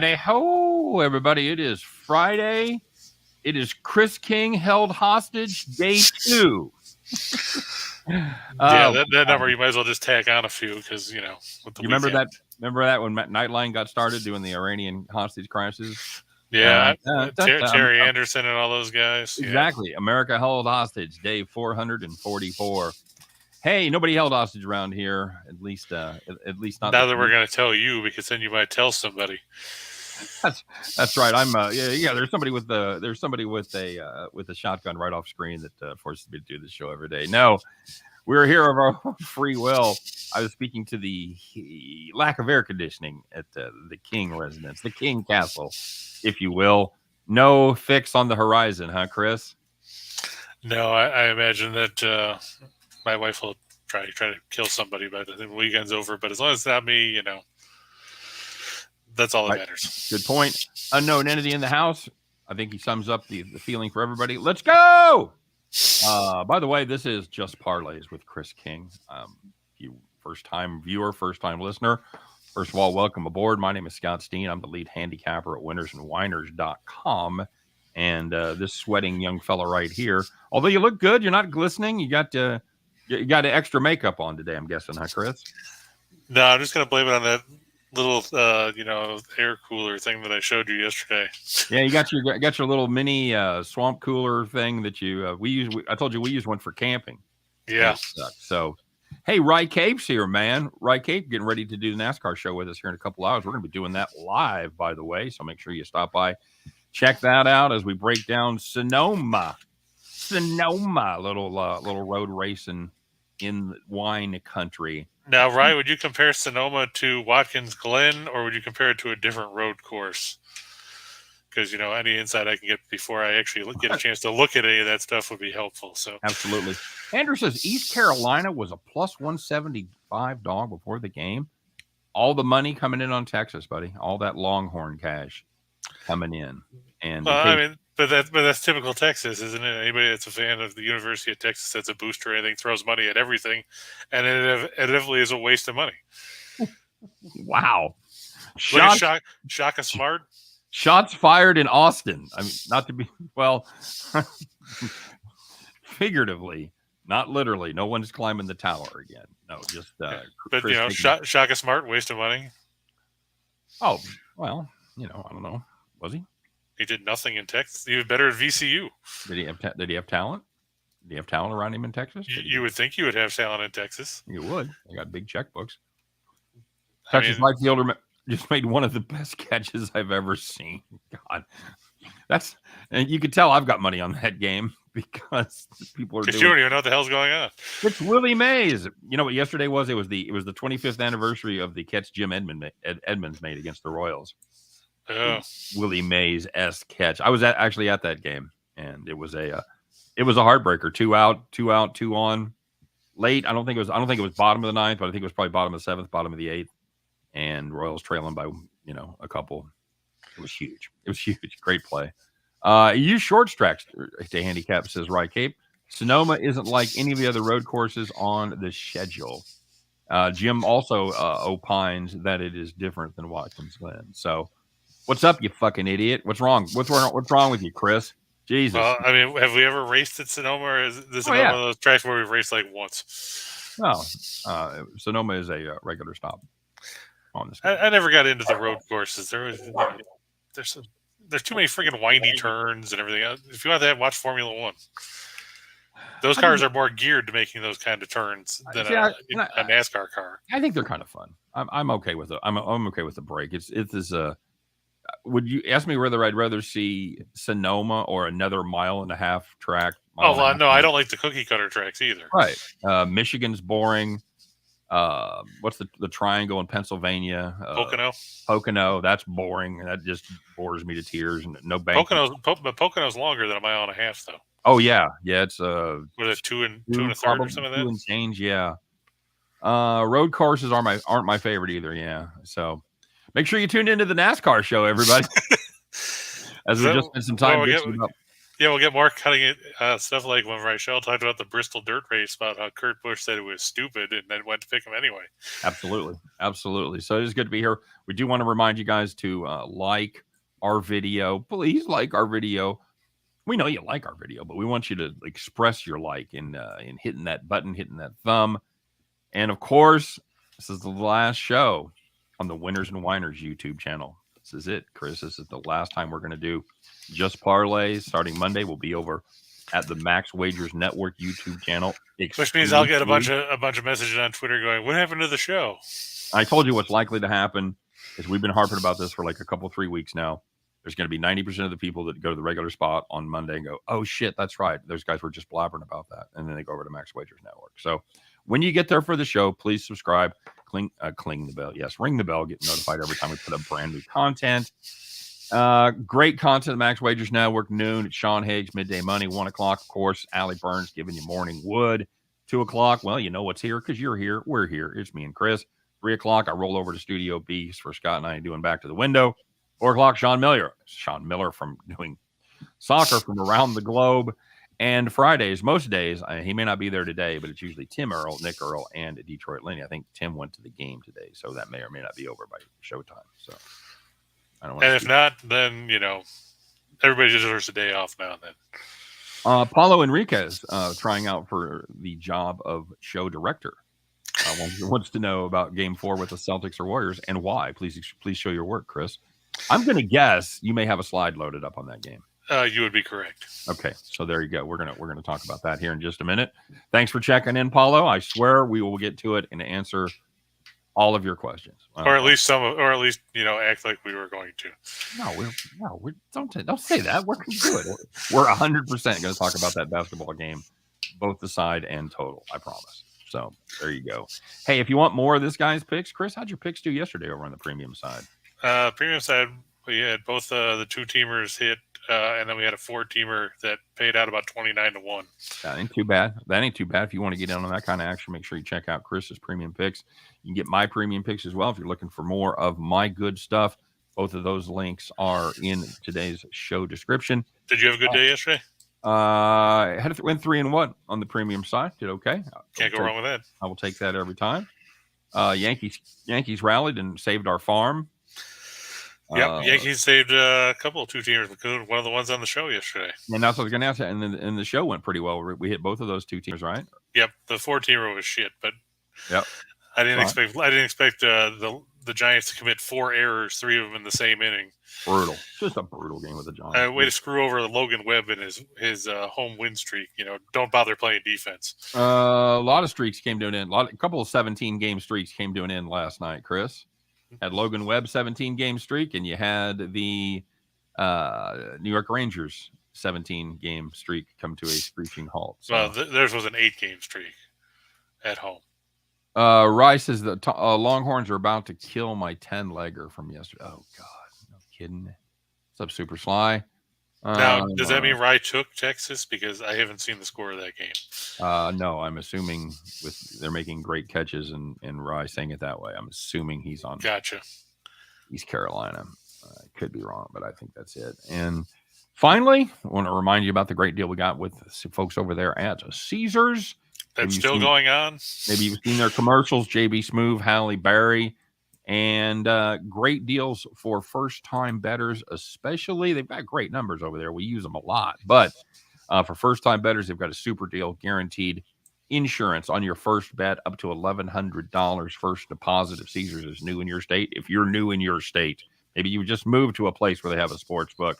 Howdy ho, everybody. It is Friday. It is Chris King held hostage, day 2. That number you might as well just tack on a few because, with the you remember that? Remember that when Nightline got started doing the Iranian hostage crisis? Yeah, Terry Anderson and all those guys. Exactly. Yeah. America held hostage, day 444. Hey, nobody held hostage around here. At least not. Now that we're going to tell you, because then you might tell somebody. That's right. I'm There's somebody with a shotgun right off screen that forces me to do this show every day. No, we're here of our own free will. I was speaking to the lack of air conditioning at the King residence, the King Castle, if you will. No fix on the horizon, huh, Chris? No, I imagine that my wife will try to kill somebody by the weekend's over. But as long as it's not me, that's all that matters. Good point. Unknown entity in the house. I think he sums up the feeling for everybody. Let's go! By the way, this is Just Parlays with Chris King. You first-time viewer, first-time listener. First of all, welcome aboard. My name is Scott Steehn. I'm the lead handicapper at WHINERS.com. And this sweating young fella right here, although you look good, you're not glistening. You got extra makeup on today, I'm guessing, huh, Chris? No, I'm just going to blame it on that little air cooler thing that I showed you yesterday. Yeah, you got your little mini swamp cooler thing that you I told you we use one for camping. Yeah. So, hey, Rye Cape's here, man. Rye Cape getting ready to do the NASCAR show with us here in a couple hours. We're going to be doing that live, by the way. So make sure you stop by, check that out as we break down Sonoma, little road racing in wine country. Now, Ryan, would you compare Sonoma to Watkins Glen, or would you compare it to a different road course? Because, any insight I can get before I actually get a chance to look at any of that stuff would be helpful. So absolutely. Andrew says East Carolina was a plus 175 dog before the game. All the money coming in on Texas, buddy. All that Longhorn cash coming in. And but that's typical Texas, isn't it? Anybody that's a fan of the University of Texas that's a booster or anything throws money at everything, and it inevitably is a waste of money. Wow. Shaka Smart. Shots fired in Austin. I mean, not to be, well, figuratively, not literally. No one's climbing the tower again. No, just. But, Shaka Smart, waste of money. Oh, well, I don't know. Was he? He did nothing in Texas. He was better at VCU. Did he have talent? Did he have talent around him in Texas? You would think you would have talent in Texas. You would. They got big checkbooks. Texas right fielder just made one of the best catches I've ever seen. God, and you could tell I've got money on that game because people are. Because you don't even know what the hell's going on. It's Willie Mays. You know what yesterday was? It was the 25th anniversary of the catch Jim Edmonds made against the Royals. Oh. Willie Mays-esque catch. I was actually at that game, and it was a heartbreaker. 2 out, 2 on. Late. I don't think it was bottom of the 9th, but I think it was probably bottom of the 7th, bottom of the 8th, and Royals trailing by a couple. It was huge. Great play. Use short tracks to handicap, says Rye Cape. Sonoma isn't like any of the other road courses on the schedule. Jim also opines that it is different than Watkins Glen. So. What's up, you fucking idiot? What's wrong? What's wrong with you, Chris? Jesus. Well, have we ever raced at Sonoma, or is this one of those tracks where we've raced like once? No. Sonoma is a regular stop on this. I never got into the road courses. There's too many freaking windy turns and everything. If you want that, watch Formula One. Those cars are more geared to making those kind of turns than a NASCAR car. I think they're kind of fun. I'm okay with it. I'm okay with the break. Would you ask me whether I'd rather see Sonoma or another 1.5-mile track? No, I don't like the cookie cutter tracks either. Right. Michigan's boring. What's the triangle in Pennsylvania? Pocono. That's boring. That just bores me to tears. And no bank. Pocono's longer than 1.5 miles, though. Oh yeah. It's was it 2 and a third or something like that? 2 and change. Yeah. Road courses aren't my favorite either. Yeah. So. Make sure you tune into the NASCAR show, everybody. As we just spent some time mixing up. Yeah, we'll get more cutting it stuff like when Rachel talked about the Bristol dirt race, about how Kurt Busch said it was stupid and then went to pick him anyway. Absolutely. Absolutely. So it is good to be here. We do want to remind you guys to like our video. Please like our video. We know you like our video, but we want you to express your like in hitting that button, hitting that thumb. And of course, this is the last show on the Winners and Whiners YouTube channel. This is it, Chris. This is the last time we're going to do Just Parlays. Starting Monday, we'll be over at the Max Wagers Network YouTube channel. Which means I'll get a bunch of messages on Twitter going, "What happened to the show?" I told you what's likely to happen is we've been harping about this for like a couple, 3 weeks now. There's going to be 90% of the people that go to the regular spot on Monday and go, "Oh shit, that's right. Those guys were just blabbering about that," and then they go over to Max Wagers Network. So when you get there for the show, please subscribe, cling the bell. Yes, ring the bell, get notified every time we put up brand new content. Great content, Max Wagers Network, noon. It's Sean Higgs, Midday Money, 1 o'clock. Of course, Allie Burns giving you morning wood. 2 o'clock, well, you know what's here because you're here. We're here. It's me and Chris. 3 o'clock, I roll over to Studio B for Scott and I doing Back to the Window. 4 o'clock, Sean Miller from doing soccer from around the globe. And Fridays, most days, he may not be there today, but it's usually Tim Earl, Nick Earl, and Detroit Lenny. I think Tim went to the game today, so that may or may not be over by showtime. So I don't want. And if not, then everybody deserves a day off now and then. Paulo Enriquez trying out for the job of show director. Wants to know about Game 4 with the Celtics or Warriors and why. Please show your work, Chris. I'm going to guess you may have a slide loaded up on that game. You would be correct. Okay, so there you go. We're gonna talk about that here in just a minute. Thanks for checking in, Paulo. I swear we will get to it and answer all of your questions, or at least act like we were going to. No, don't say that. We're gonna do it. We're 100% going to talk about that basketball game, both the side and total. I promise. So there you go. Hey, if you want more of this guy's picks, Chris, how'd your picks do yesterday over on the premium side? Premium side, we had both the 2-teamers hit. And then we had a 4-teamer that paid out about 29-1. That ain't too bad. If you want to get in on that kind of action, make sure you check out Chris's premium picks. You can get my premium picks as well if you're looking for more of my good stuff. Both of those links are in today's show description. Did you have a good day yesterday? Went 3-1 on the premium side. Did okay. Can't go wrong with that. I will take that every time. Yankees rallied and saved our farm. Yep, Yankees saved a couple of 2-teamers, including one of the ones on the show yesterday. And that's what I was going to ask. And the show went pretty well. We hit both of those 2 teams, right? Yep, the 4-teamer was shit, but yep. I didn't expect the Giants to commit 4 errors, 3 of them in the same inning. Brutal, just a brutal game with the Giants. Way to screw over Logan Webb and his home win streak. Don't bother playing defense. A lot of streaks came to an end. A couple of 17-game streaks came to an end last night, Chris. Had Logan Webb 17-game streak, and you had the New York Rangers 17-game streak come to a screeching halt. So. Well, theirs was an 8-game streak at home. Rice says the Longhorns are about to kill my 10-legger from yesterday. Oh, God. No kidding. What's up, Super Sly? Now, does that mean Rye took Texas? Because I haven't seen the score of that game. No, I'm assuming they're making great catches and Rye saying it that way. I'm assuming he's on East Carolina. Could be wrong, but I think that's it. And finally, I want to remind you about the great deal we got with folks over there at Caesars. That's still going on. Maybe you've seen their commercials, JB Smoove, Halle Berry. And great deals for first-time bettors, especially. They've got great numbers over there. We use them a lot. But for first-time bettors, they've got a super deal, guaranteed insurance on your first bet up to $1,100 first deposit if Caesars is new in your state. If you're new in your state, maybe you just moved to a place where they have a sports book,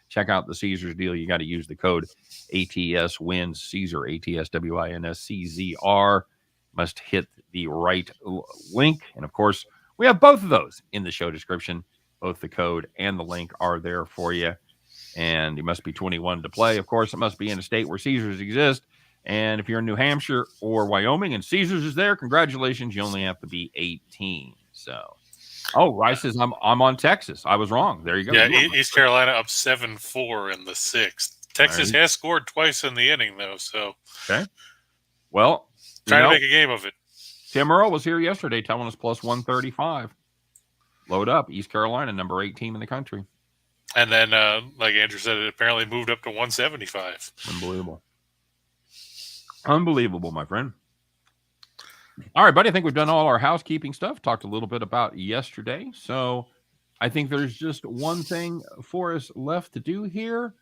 check out the Caesars deal. You got to use the code ATSWINS, Caesar, ATSWINSCZR. Must hit the right link. And, of course, we have both of those in the show description. Both the code and the link are there for you. And you must be 21 to play. Of course, it must be in a state where Caesars exist. And if you're in New Hampshire or Wyoming and Caesars is there, congratulations. You only have to be 18. So, Rice says I'm on Texas. I was wrong. There you go. Yeah, East Carolina up 7-4 in the 6th. Texas has scored twice in the inning, though. So, okay. Well, trying to make a game of it. Tim Earl was here yesterday telling us plus 135. Load up. East Carolina, number 18 in the country. And then, like Andrew said, it apparently moved up to 175. Unbelievable, my friend. All right, buddy. I think we've done all our housekeeping stuff. Talked a little bit about yesterday. So I think there's just one thing for us left to do here.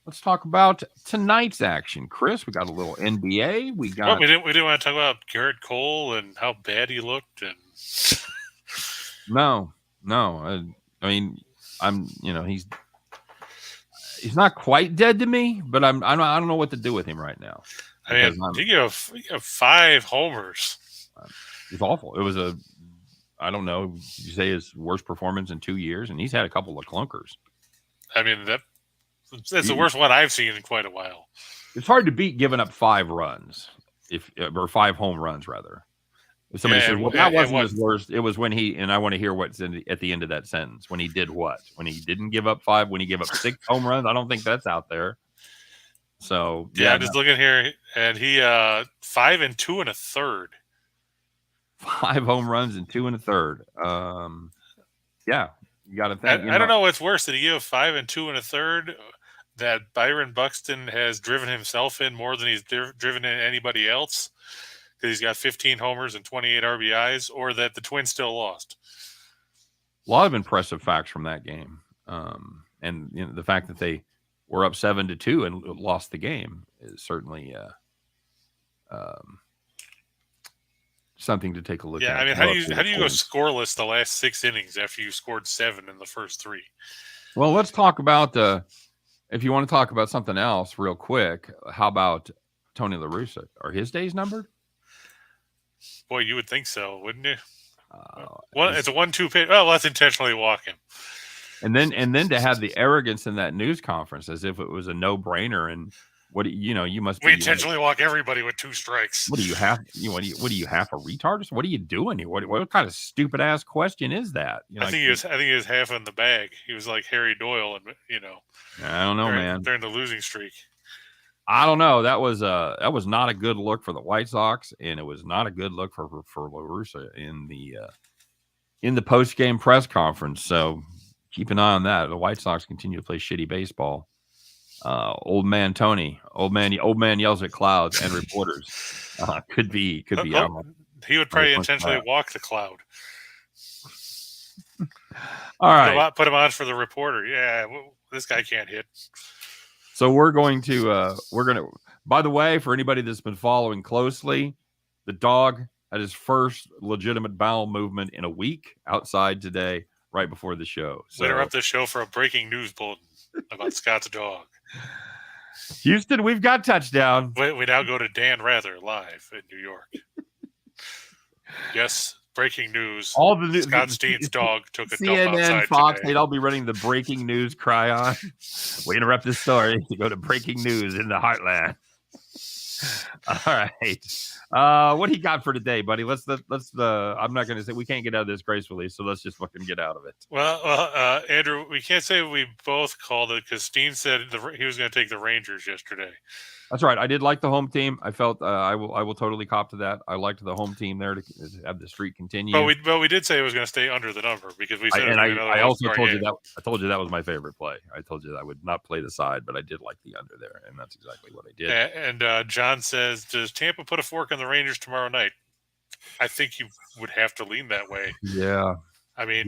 Let's talk about tonight's action. Chris, we got a little NBA. We didn't want to talk about Garrett Cole and how bad he looked. And no. I mean, he's not quite dead to me, but I don't know what to do with him right now. I mean, he gave 5 homers. It's awful. It was I don't know, you say his worst performance in 2 years, and he's had a couple of clunkers. I mean, that's the worst one I've seen in quite a while. It's hard to beat giving up 5 runs, or 5 home runs rather. If somebody says, "Well, that wasn't his worst," it was when and I want to hear what's at the end of that sentence. When he did what? When he didn't give up 5? When he gave up 6 home runs? I don't think that's out there. So I'm just looking here, and he 5 and 2 1/3. 5 home runs and 2 1/3. Yeah, you got to think. I don't know what's worse, that he gave 5 and 2 1/3. That Byron Buxton has driven himself in more than he's driven in anybody else, because he's got 15 homers and 28 RBIs, or that the Twins still lost. A lot of impressive facts from that game, and the fact that they were up 7-2 and lost the game is certainly something to take a look at. Yeah, I mean, how do you go scoreless the last 6 innings after you scored 7 in the first 3? Well, let's talk about if you want to talk about something else real quick. How about Tony La Russa? Are his days numbered? Boy, you would think so, wouldn't you? It's a 1-2 pitch. Oh, let's intentionally walk him. And then to have the arrogance in that news conference as if it was a no-brainer. And you must. We intentionally walk everybody with 2 strikes. What do you have? What do you have, a retard? What are you doing here? What kind of stupid ass question is that? I think he was half in the bag. He was like Harry Doyle, and I don't know, man. During the losing streak. I don't know. That was not a good look for the White Sox, and it was not a good look for La Russa in the post game press conference. So keep an eye on that. The White Sox continue to play shitty baseball. Old man Tony, old man yells at clouds and reporters. Could be. He would probably intentionally walk the cloud. All right, put him on for the reporter. Yeah, this guy can't hit. So we're going to by the way, for anybody that's been following closely, the dog had his first legitimate bowel movement in a week outside today, right before the show. So we interrupt the show for a breaking news bulletin about Scott's dog. Houston, we've got touchdown. We now go to Dan Rather live in New York. Yes, breaking news. Scott Stehn's dog took a dump outside Fox, today. They'd all be running the breaking news cry on. We interrupt this story to go to breaking news in the heartland. All right. What do you got for today, buddy? Let's I'm not going to say we can't get out of this gracefully, so let's just fucking get out of it. Well, Andrew, we can't say we both called it, because Steehn said he was going to take the Rangers yesterday. That's right. I did like the home team. I felt I will totally cop to that. I liked the home team there to have the streak continue. But we did say it was going to stay under the number, because we said I also told you that. I told you that was my favorite play. I told you that I would not play the side, but I did like the under there, and that's exactly what I did. And John says, does Tampa put a fork in the Rangers tomorrow night? I think you would have to lean that way. Yeah. I mean,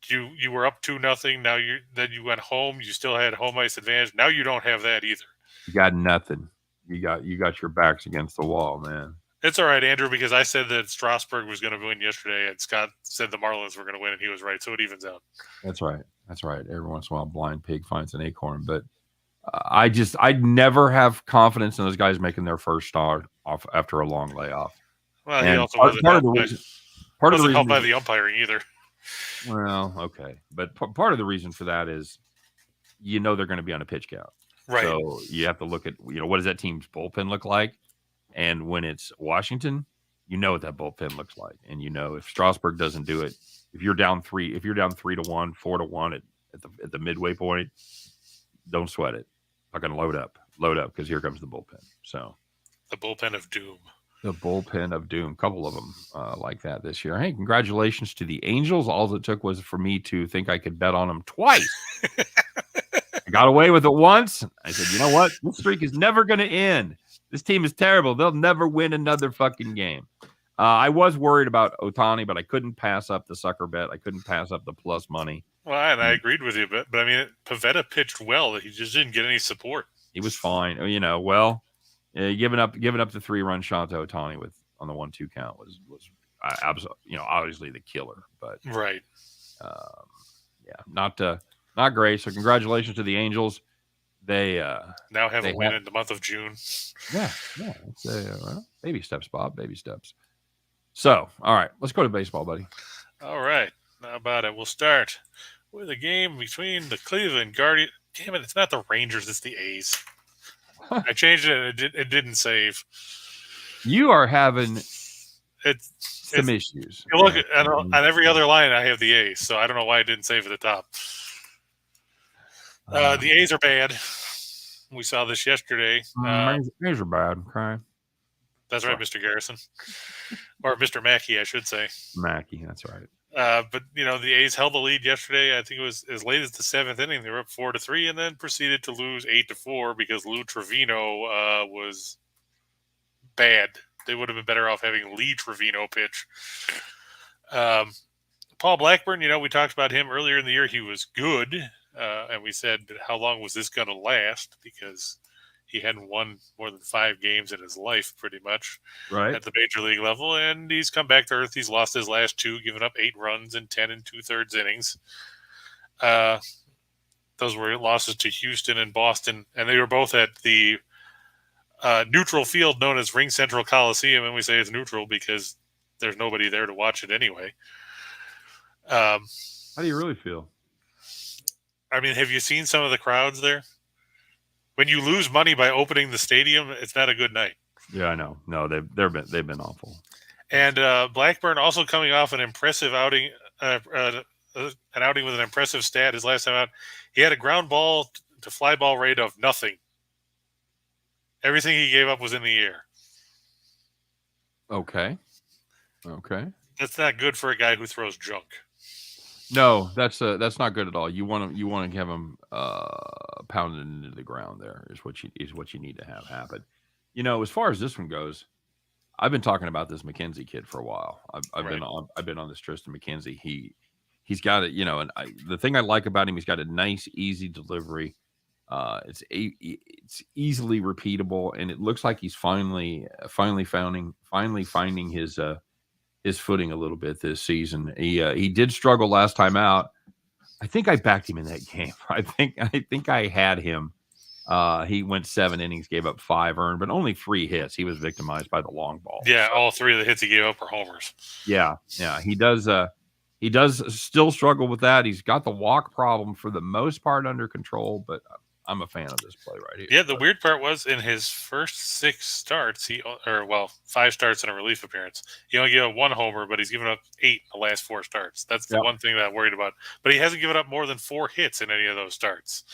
you were up 2-0. Now you went home. You still had home ice advantage. Now you don't have that either. You got nothing. You got your backs against the wall, man. It's all right, Andrew, because I said that Strasburg was going to win yesterday, and Scott said the Marlins were going to win, and he was right, so it evens out. That's right. Every once in a while, a blind pig finds an acorn. But I'd never have confidence in those guys making their first start off after a long layoff. Well, he also wasn't helped by the umpiring either. Well, okay. But part of the reason for that is, they're going to be on a pitch count. Right. So you have to look at, what does that team's bullpen look like? And when it's Washington, what that bullpen looks like. And if Strasburg doesn't do it, if you're down 3-1, 4-1 at the midway point, don't sweat it. Not going to load up because here comes the bullpen. So the bullpen of doom. The bullpen of doom, couple of them like that this year. Hey, congratulations to the Angels. All it took was for me to think I could bet on them twice. I got away with it once. I said, you know what? This streak is never going to end. This team is terrible. They'll never win another fucking game. I was worried about Ohtani, but I couldn't pass up the sucker bet. I couldn't pass up the plus money. Well, and I agreed with you, but I mean, Pivetta pitched well. He just didn't get any support. He was fine. Giving up the 3-run shot to Ohtani on the 1-2 count was absolutely, obviously the killer. But right, not great. So congratulations to the Angels. They now have a win in the month of June. Yeah. Baby steps, Bob. Baby steps. So, all right, let's go to baseball, buddy. All right, how about it? We'll start with a game between the Cleveland Guardians. Damn it, it's not the Rangers, it's the A's. I changed it and it didn't save. You are having some issues. You look on every other line, I have the A's, so I don't know why I didn't save at the top. The A's are bad. We saw this yesterday. A's are bad. Okay. That's right, Mr. Garrison. Or Mr. Mackey, I should say. Mackey, that's right. But, the A's held the lead yesterday. I think it was as late as the 7th inning. They were up 4-3 and then proceeded to lose 8-4 because Lou Trevino was bad. They would have been better off having Lee Trevino pitch. Paul Blackburn, we talked about him earlier in the year. He was good. And we said, how long was this going to last? Because he hadn't won more than 5 games in his life, pretty much, at the major league level. And he's come back to earth. He's lost his last 2, giving up 8 runs in 10 2/3 innings. Those were losses to Houston and Boston, and they were both at the neutral field known as Ring Central Coliseum. And we say it's neutral because there's nobody there to watch it anyway. How do you really feel? I mean, have you seen some of the crowds there? When you lose money by opening the stadium, it's not a good night. Yeah, I know. No, they've been awful. And Blackburn also coming off an impressive outing, an outing with an impressive stat. His last time out, he had a ground ball to fly ball rate of nothing. Everything he gave up was in the air. Okay. That's not good for a guy who throws junk. No, that's not good at all. You want to have him pounded into the ground. There is what you need to have happen. As far as this one goes, I've been talking about this McKenzie kid for a while. I've been on this Tristan McKenzie. He's got it. And the thing I like about him, he's got a nice, easy delivery. It's easily repeatable, and it looks like he's finally finding his footing a little bit this season. He did struggle last time out. I think I backed him in that game. I think I had him. He went 7 innings, gave up 5 earned, but only 3 hits. He was victimized by the long ball. Yeah, all 3 of the hits he gave up were homers. Yeah. He does still struggle with that. He's got the walk problem for the most part under control, but I'm a fan of this play right here. Yeah, the weird part was in his first 6 starts, 5 starts and a relief appearance, he only gave up 1 homer, but he's given up 8 in the last 4 starts. That's the one thing that I'm worried about. But he hasn't given up more than 4 hits in any of those starts.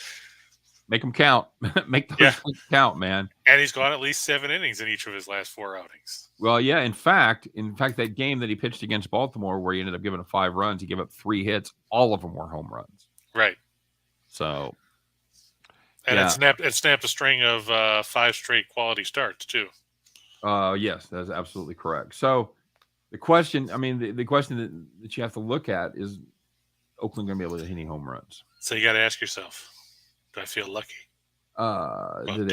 Make them count. Make those count, man. And he's gone at least 7 innings in each of his last 4 outings. Well, yeah. In fact, that game that he pitched against Baltimore, where he ended up giving up 5 runs, he gave up 3 hits. All of them were home runs. Right. So. And it snapped a string of 5 straight quality starts too. Yes, that's absolutely correct. So the question, the question that you have to look at is Oakland going to be able to hit any home runs? So you got to ask yourself, do I feel lucky? Did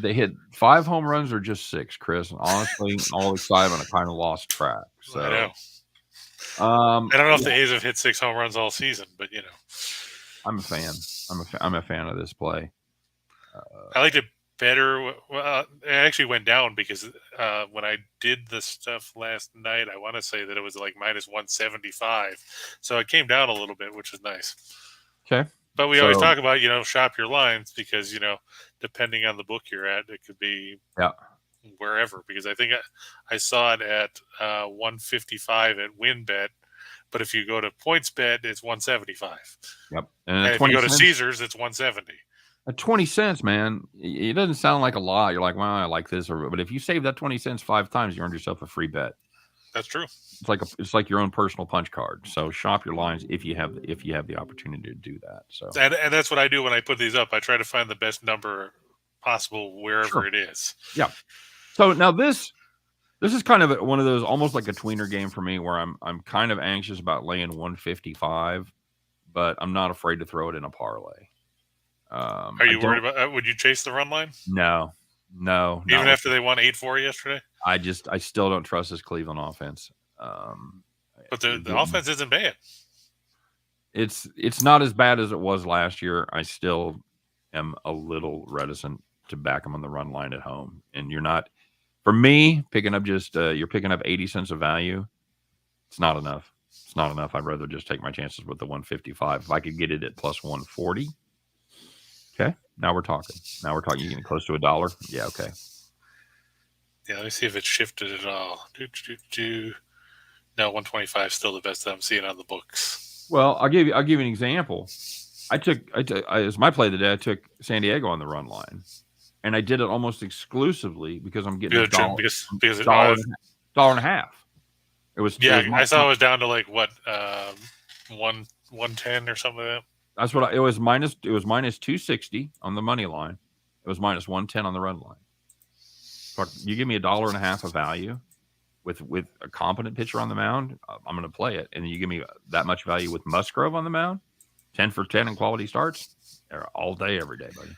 they hit 5 home runs or just 6, Chris? And honestly, all excitement, I kind of lost track. So I know. I don't know if the A's have hit 6 home runs all season, but I'm a fan. I'm a fan of this play. I liked it better. Well, it actually went down because when I did the stuff last night, I want to say that it was like minus 175. So it came down a little bit, which is nice. Okay. But we always talk about, shop your lines because, depending on the book you're at, it could be wherever. Because I think I saw it at 155 at WinBet. But if you go to PointsBet, it's 175. Yep. And if you go to Caesars, it's 170. At 20 cents, man, it doesn't sound like a lot. You're like, well, I like this, but if you save that 20 cents 5 times, you earned yourself a free bet. That's true. It's like your own personal punch card. So shop your lines if you have the opportunity to do that. So and that's what I do when I put these up. I try to find the best number possible wherever it is. Yeah. So now this is kind of one of those almost like a tweener game for me where I'm kind of anxious about laying 155, but I'm not afraid to throw it in a parlay. Are you worried about? Would you chase the run line? No. Even after they won 8-4 yesterday. I still don't trust this Cleveland offense. But the offense isn't bad. It's not as bad as it was last year. I still am a little reticent to back them on the run line at home. And you're not, for me, picking up you're picking up 80 cents of value. It's not enough. It's not enough. I'd rather just take my chances with the 155. If I could get it at plus 140. Okay. Now we're talking. You're getting close to $1. Yeah. Okay. Yeah. Let me see if it's shifted at all. No, 125 is still the best that I'm seeing on the books. Well, I'll give you an example. As my play of the day, I took San Diego on the run line, and I did it almost exclusively because I'm getting $1 and a half. It was I saw it was down to like what 110 or something like that. That's what it was minus 260 on the money line. It was minus 110 on the run line. So you give me $1 and a half of value with a competent pitcher on the mound, I'm going to play it. And then you give me that much value with Musgrove on the mound, 10 for 10 in quality starts, all day, every day, buddy.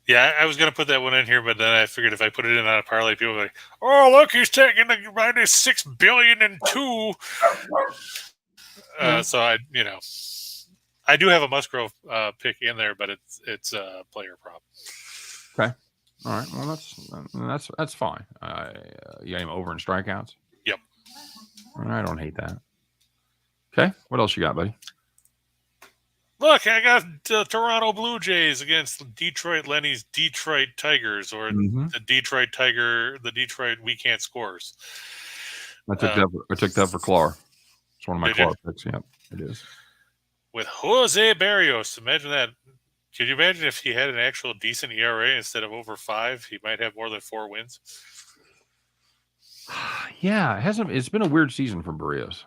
Yeah, I was going to put that one in here, but then I figured if I put it in on a parlay, people were like, "Oh, look, he's taking the minus $6 billion and two." So I do have a Musgrove pick in there, but it's a player prop. Okay. All right. Well, that's fine. You got him over in strikeouts? Yep. I don't hate that. Okay. What else you got, buddy? Look, I got the Toronto Blue Jays against Lenny's Detroit Tigers, or the Detroit We Can't Scores. I took that for Clark. It's one of my Clark picks. Yep, it is. With Jose Barrios, imagine that. Could you imagine if he had an actual decent ERA instead of over 5? He might have more than 4 wins. Yeah, it's been a weird season for Barrios.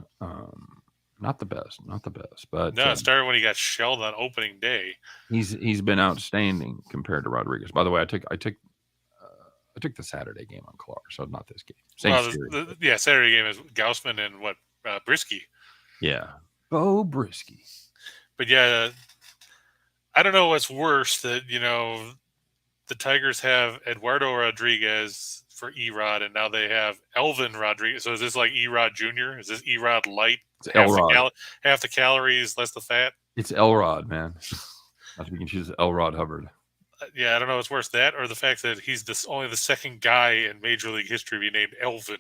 Not the best, but no, it started when he got shelled on opening day. He's been outstanding compared to Rodriguez. By the way, I took the Saturday game on Clark, so not this game. Saturday game is Gausman and Brisky. Yeah, Bo Brisky. But yeah, I don't know what's worse, that the Tigers have Eduardo Rodriguez for Erod, and now they have Elvin Rodriguez. So is this like Erod Jr.? Is this Erod light? It's Elrod. Half the calories, less the fat. It's Elrod, man. Not to be confused with Elrod Hubbard. Yeah, I don't know what's worse, that or the fact that he's only the second guy in Major League history to be named Elvin.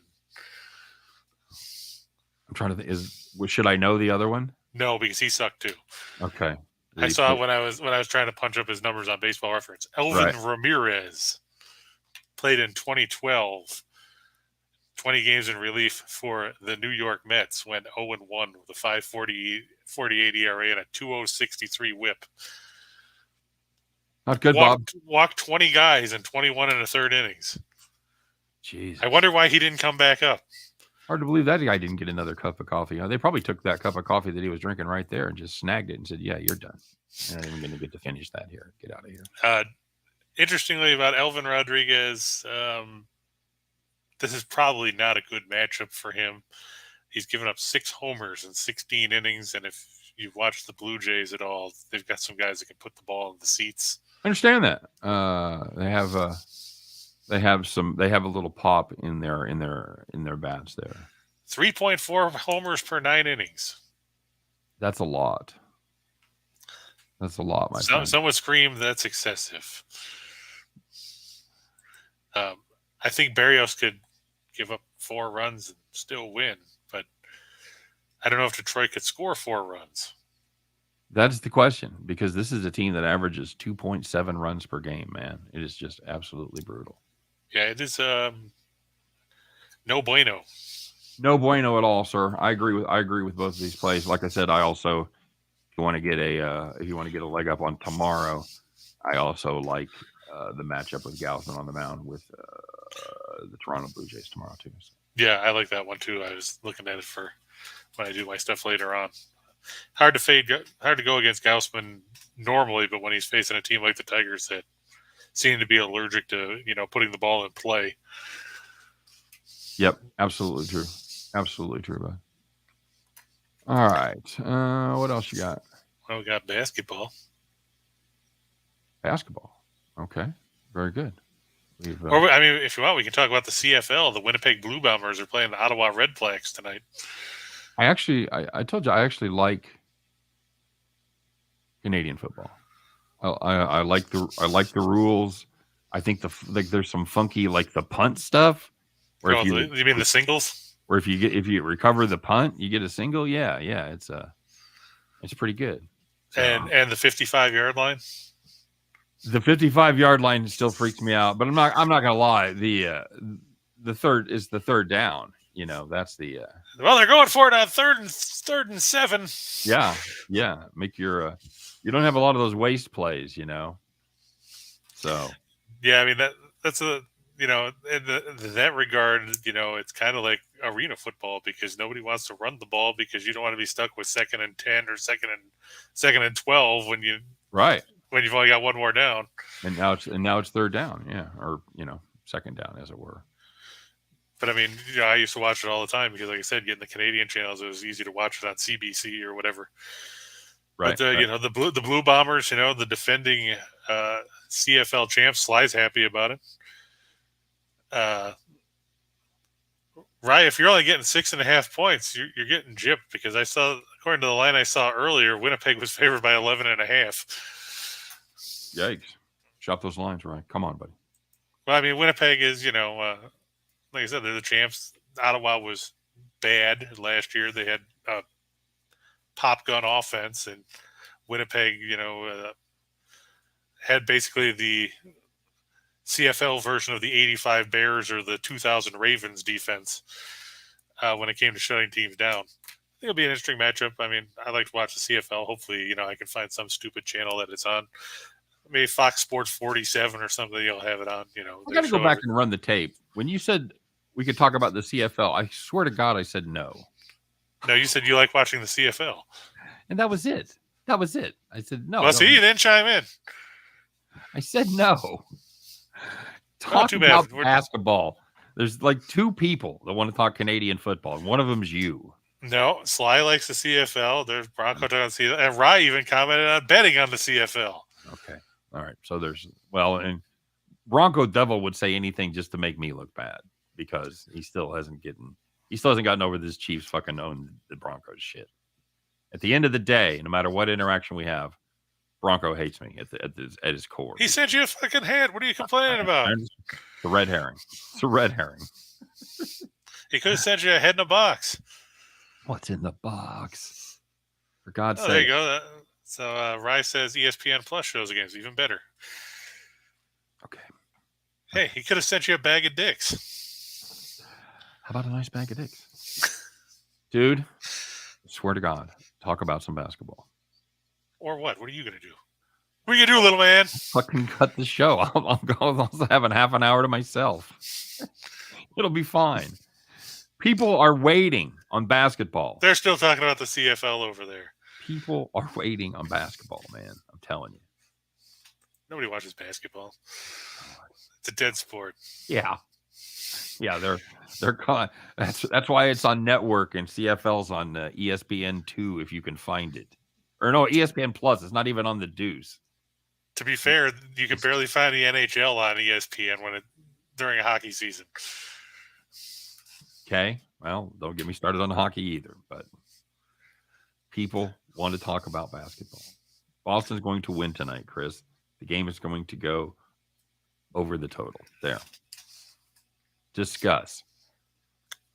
I'm trying to think. Should I know the other one? No, because he sucked too. Okay. I saw it when I was trying to punch up his numbers on Baseball Reference. Elvin Ramirez played in 2012. 20 games in relief for the New York Mets, went 0-1 with a 5.48 ERA and a 2.063 WHIP. Not good, Bob. Walked 20 guys in 21 and a third innings. Jeez. I wonder why he didn't come back up. Hard to believe that guy didn't get another cup of coffee. They probably took that cup of coffee that he was drinking right there and just snagged it and said, "Yeah, you're done. You're not even going to get to finish that here. Get out of here." Interestingly, about Elvin Rodriguez, this is probably not a good matchup for him. He's given up 6 homers in 16 innings, and if you've watched the Blue Jays at all, they've got some guys that can put the ball in the seats. I understand that. They have a little pop in their bats there. 3.4 homers per 9 innings. That's a lot. That's a lot, my friend. Some would scream that's excessive. I think Barrios could give up 4 runs and still win, but I don't know if Detroit could score 4 runs. That's the question, because this is a team that averages 2.7 runs per game, man. It is just absolutely brutal. Yeah, it is no bueno. No bueno at all, sir. I agree with both of these plays. Like I said, I also, if you want to get a leg up on tomorrow, I also like the matchup with Gausman on the mound with the Toronto Blue Jays tomorrow too. So. Yeah, I like that one too. I was looking at it for when I do my stuff later on. Hard to go against Gausman normally, but when he's facing a team like the Tigers that seem to be allergic to putting the ball in play. Yep, absolutely true. Absolutely true, bud. All right. What else you got? Well, we got basketball. Basketball. Okay. Very good. Or, I mean, if you want, we can talk about the CFL. The Winnipeg Blue Bombers are playing the Ottawa Red Blacks tonight. I told you, I actually like Canadian football. I like the rules. I think there's some funky, like the punt stuff. You mean the singles? Or if you recover the punt, you get a single. Yeah, it's pretty good. So, and the 55-yard line. The 55-yard line still freaks me out, but I'm not gonna lie. The third is the third down. That's the. Well, they're going for it on third and 7. Yeah. Make your. You don't have a lot of those waste plays, So. Yeah, I mean that's a in that regard, it's kind of like arena football because nobody wants to run the ball because you don't want to be stuck with 2nd and 10 or second and 12 when you've only got one more down. And now it's third down, yeah, or second down as it were. But I mean, I used to watch it all the time because, like I said, getting the Canadian channels, it was easy to watch it on CBC or whatever. Right. But the Blue Bombers, the defending CFL champs, Sly's happy about it. Rye, if you're only getting 6.5 points, you're getting gypped because I saw, according to the line I saw earlier, Winnipeg was favored by 11.5. Yikes! Shop those lines, right? Come on, buddy. Well, I mean, Winnipeg is, like I said, they're the champs. Ottawa was bad last year. They had a pop gun offense, and Winnipeg, had basically the CFL version of the 85 Bears or the 2000 Ravens defense when it came to shutting teams down. I think it'll be an interesting matchup. I mean, I like to watch the CFL. Hopefully, I can find some stupid channel that it's on. Maybe Fox Sports 47 or something. You'll have it on. I got to go back and run the tape. When you said we could talk about the CFL, I swear to God, I said no. No, you said you like watching the CFL, and that was it. I said no. Well, see, you didn't chime in. I said no. Talk about basketball. There's like 2 people that want to talk Canadian football, and one of them's you. No, Sly likes the CFL. There's Bronco talking on the CFL, and Rye even commented on betting on the CFL. Okay, all right. So and Bronco Devil would say anything just to make me look bad because he still hasn't gotten over this Chiefs fucking own the Broncos shit. At the end of the day, no matter what interaction we have, Bronco hates me at his core. He sent you a fucking head. What are you complaining about? It's a red herring. It's a red herring. He could have sent you a head in a box. What's in the box? For God's sake. There you go. So Rye says ESPN Plus shows the games even better. Okay. Hey, he could have sent you a bag of dicks. How about a nice bag of dicks? Dude, I swear to God, talk about some basketball. Or what? What are you going to do? What are you going to do, little man? Fucking cut the show. I'll also have half an hour to myself. It'll be fine. People are waiting on basketball. They're still talking about the CFL over there. People are waiting on basketball, man. I'm telling you. Nobody watches basketball. It's a dead sport. Yeah. They're caught. That's why it's on network and CFL's on ESPN2 if you can find it. Or no, ESPN Plus. It's not even on the Deuce. To be fair, you can barely find the NHL on ESPN during a hockey season. Okay. Well, don't get me started on hockey either. But people want to talk about basketball. Boston's going to win tonight, Chris. The game is going to go over the total. There. Discuss.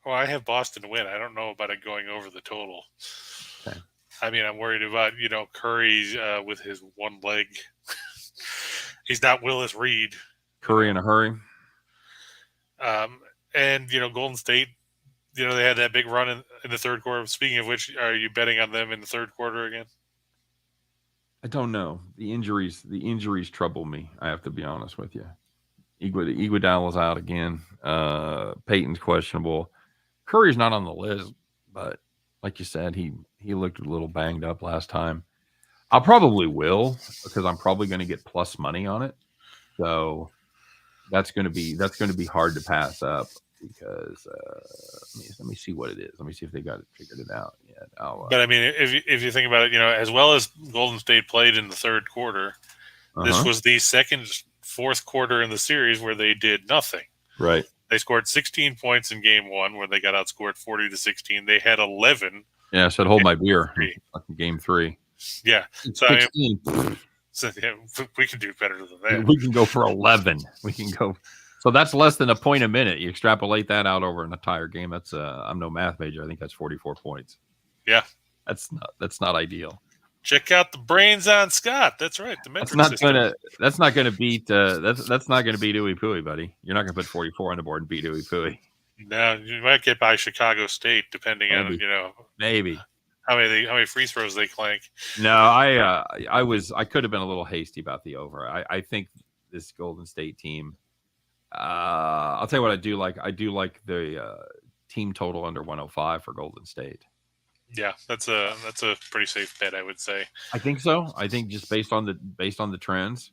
Well, I have Boston win. I don't know about it going over the total. Okay. I mean, I'm worried about, Curry with his one leg. He's not Willis Reed. Curry in a hurry. And, Golden State, they had that big run in the third quarter. Speaking of which, are you betting on them in the third quarter again? I don't know. The injuries trouble me. I have to be honest with you. Iguodala's out again. Peyton's questionable. Curry's not on the list, but like you said, he looked a little banged up last time. I'll probably will because I'm probably going to get plus money on it. So that's going to be hard to pass up because let me see what it is. Let me see if they got it figured it out yet. But I mean, if you think about it, as well as Golden State played in the third quarter, this was the fourth quarter in the series where they did nothing. Right. They scored 16 points in game one where they got outscored 40-16. They had 11. Yeah, I said hold my beer. Game 3. Yeah. So, I mean, we can do better than that. We can go for 11. We can go. So that's less than a point a minute. You extrapolate that out over an entire game. That's I'm no math major. I think that's 44 points. Yeah. That's not ideal. Check out the brains on Scott. That's right. The that's not gonna beat that's not gonna beat Ooey Pooey, buddy. You're not gonna put 44 on the board and beat Ooey Pooey. No, you might get by Chicago State depending on maybe how many free throws they clank. No, I could have been a little hasty about the over. I think this Golden State team. I'll tell you what I do like. I do like the team total under 105 for Golden State. Yeah, that's a pretty safe bet, I would say. I think so. I think just based on the trends,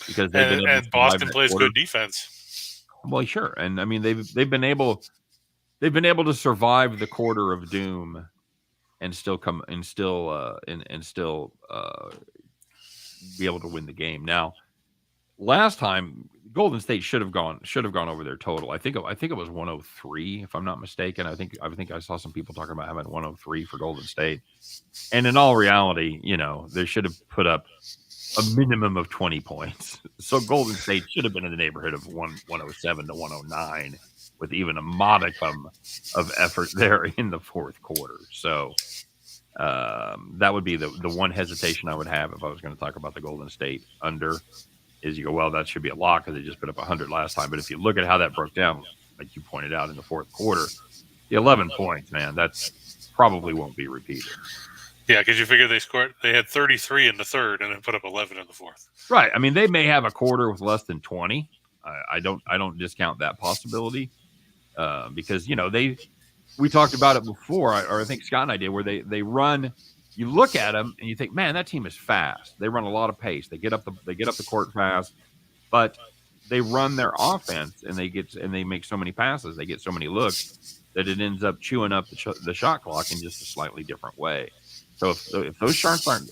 because and Boston plays good defense. Well, sure, and I mean they've been able to survive the quarter of doom, and still be able to win the game. Now, last time Golden State should have gone over their total. I think it was 103, if I'm not mistaken. I think I saw some people talking about having 103 for Golden State. And in all reality, they should have put up a minimum of 20 points. So Golden State should have been in the neighborhood of 107 to 109 with even a modicum of effort there in the fourth quarter. So that would be the one hesitation I would have if I was going to talk about the Golden State under. Is you go, well, that should be a lock because they just put up 100 last time. But if you look at how that broke down, like you pointed out in the fourth quarter, the 11 points, man, that's probably won't be repeated. Yeah, because you figure they had 33 in the third and then put up 11 in the fourth. Right. I mean, they may have a quarter with less than 20. I don't discount that possibility because we talked about it before, or I think Scott and I did, where they run. You look at them and you think, man, that team is fast. They run a lot of pace. They get up the court fast, but they run their offense and they make so many passes. They get so many looks that it ends up chewing up the shot clock in just a slightly different way. So if those shots aren't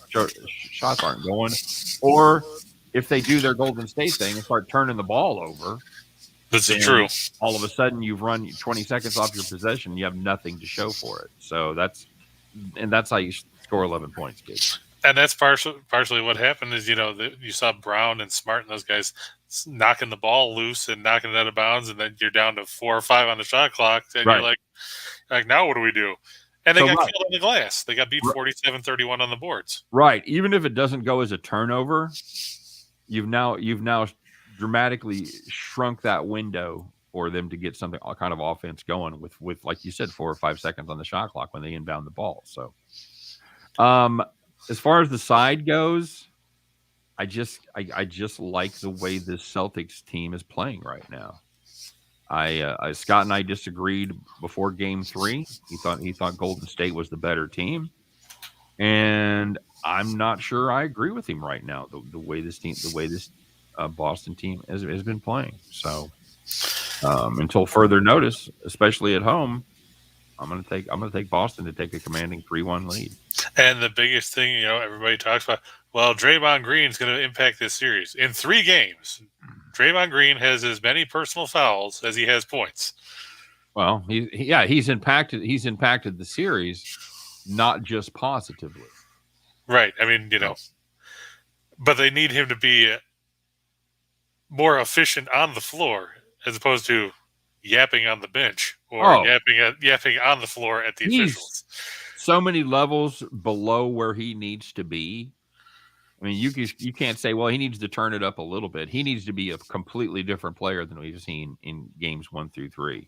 going, or if they do their Golden State thing and start turning the ball over, that's true. All of a sudden you've run 20 seconds off your possession. And you have nothing to show for it. So that's how you score 11 points, kids. And that's partially what happened is, you saw Brown and Smart and those guys knocking the ball loose and knocking it out of bounds, and then you're down to 4 or 5 on the shot clock, and you're like, now what do we do? And they got killed on the glass. They got beat 47-31 on the boards. Right. Even if it doesn't go as a turnover, you've now dramatically shrunk that window for them to get something kind of offense going with like you said, 4 or 5 seconds on the shot clock when they inbound the ball. So as far as the side goes, I just like the way this Celtics team is playing right now. Scott and I disagreed before Game 3. He thought Golden State was the better team, and I'm not sure I agree with him right now. The way this Boston team has been playing. So until further notice, especially at home, I'm gonna take Boston to take a commanding 3-1 lead. And the biggest thing, everybody talks about, well, Draymond Green's going to impact this series. In 3 games, Draymond Green has as many personal fouls as he has points. Well, he's impacted the series, not just positively. Right. I mean, but they need him to be more efficient on the floor as opposed to yapping on the bench or yapping on the floor at the officials. So many levels below where he needs to be. I mean, you can't say, well, he needs to turn it up a little bit. He needs to be a completely different player than we've seen in games 1 through 3.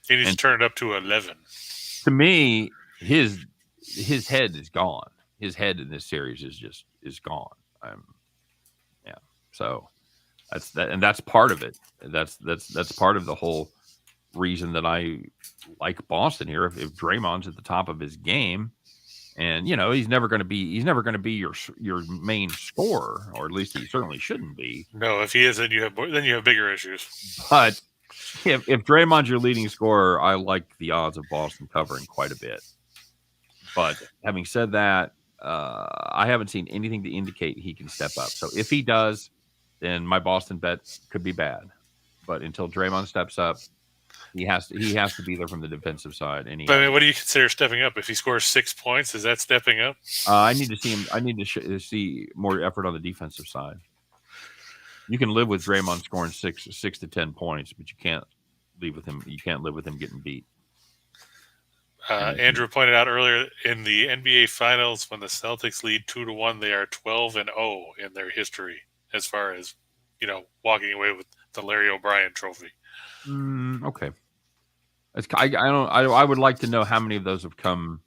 He needs to turn it up to 11. To me, his head is gone. His head in this series is is gone. Yeah. So that's that, and that's part of it. That's part of the whole reason that I like Boston here. If Draymond's at the top of his game, and he's never going to be your main scorer, or at least he certainly shouldn't be. No, if he is, then you have bigger issues. But if Draymond's your leading scorer, I like the odds of Boston covering quite a bit. But having said that, I haven't seen anything to indicate he can step up. So if he does, then my Boston bet could be bad. But until Draymond steps up, he has to be there from the defensive side. But I mean, what do you consider stepping up? If he scores 6 points, is that stepping up? I need to see him. I need to see more effort on the defensive side. You can live with Draymond scoring 6 to 10 points, but you can't live with him. You can't live with him getting beat. Andrew pointed out earlier in the NBA Finals, when the Celtics lead 2-1, they are 12-0 in their history as far as walking away with the Larry O'Brien Trophy. Okay, I would like to know how many of those have come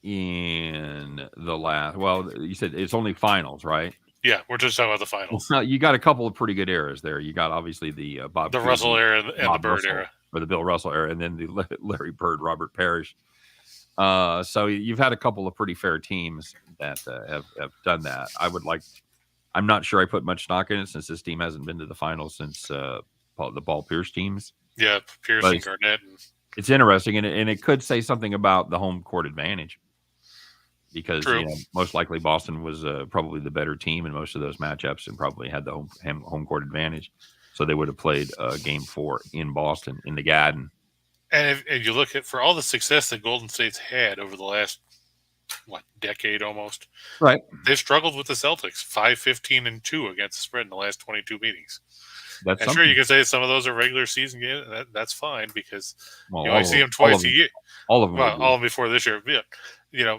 in the last. Well, you said it's only finals, right? Yeah, we're just talking about the finals. Well, you got a couple of pretty good eras there. You got obviously the Bob Russell era and the Bird Russell, era, or the Bill Russell era, and then the Larry Bird, Robert Parrish. So you've had a couple of pretty fair teams that have done that. I'm not sure I put much stock in it, since this team hasn't been to the finals since the Paul Pierce teams. Yeah, Pierce and Garnett. It's interesting, and it could say something about the home court advantage, because most likely Boston was probably the better team in most of those matchups and probably had the home court advantage. So they would have played Game 4 in Boston, in the Garden. And if you look at, for all the success that Golden State's had over the last decade almost, right? They've struggled with the Celtics, 5-15-2 against the spread in the last 22 meetings. That's sure, you can say some of those are regular season games. That's fine, because you only see them twice a year. All of them. Well, all of them before this year. Yeah,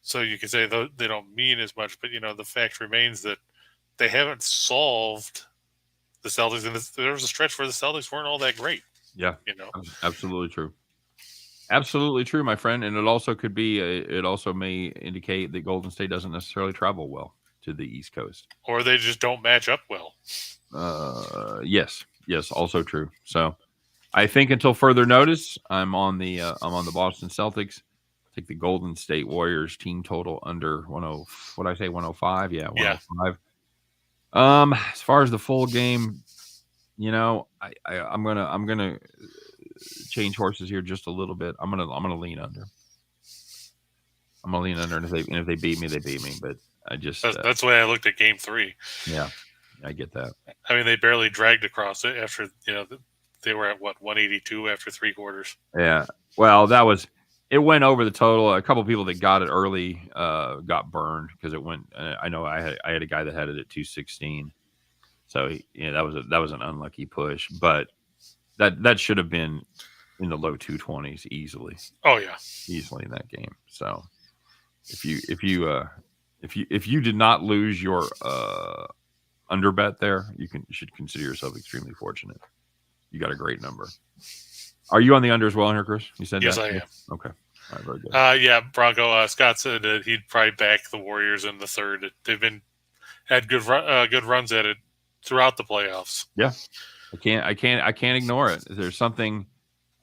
so you can say they don't mean as much, but the fact remains that they haven't solved the Celtics. And there was a stretch where the Celtics weren't all that great. Yeah, absolutely true. Absolutely true, my friend. And it also could be, it also may indicate that Golden State doesn't necessarily travel well to the East Coast, or they just don't match up well. Yes, also true. So I think until further notice, I'm on the Boston Celtics. Take the Golden State Warriors team total under 10. What did I say? 105. Yeah, 105. Yeah. As far as the full game, I'm gonna change horses here just a little bit. I'm gonna lean under. I'm gonna lean under, and if they beat me, they beat me. But I just that's the way I looked at Game 3. Yeah, I get that. I mean, they barely dragged across it after they were at 182 after 3 quarters. Yeah, well, it went over the total. A couple of people that got it early got burned because it went. I know I had a guy that had it at 216. So that was an unlucky push, but that should have been in the low 220s easily. Oh yeah, easily in that game. So if you did not lose your under bet there, you should consider yourself extremely fortunate. You got a great number. Are you on the under as well here, Chris? You said yes, that? I am. Okay. All right, very good. Yeah, Bronco. Scott said that he'd probably back the Warriors in the third. They've had good runs at it throughout the playoffs. Yeah, I can't ignore it. There's something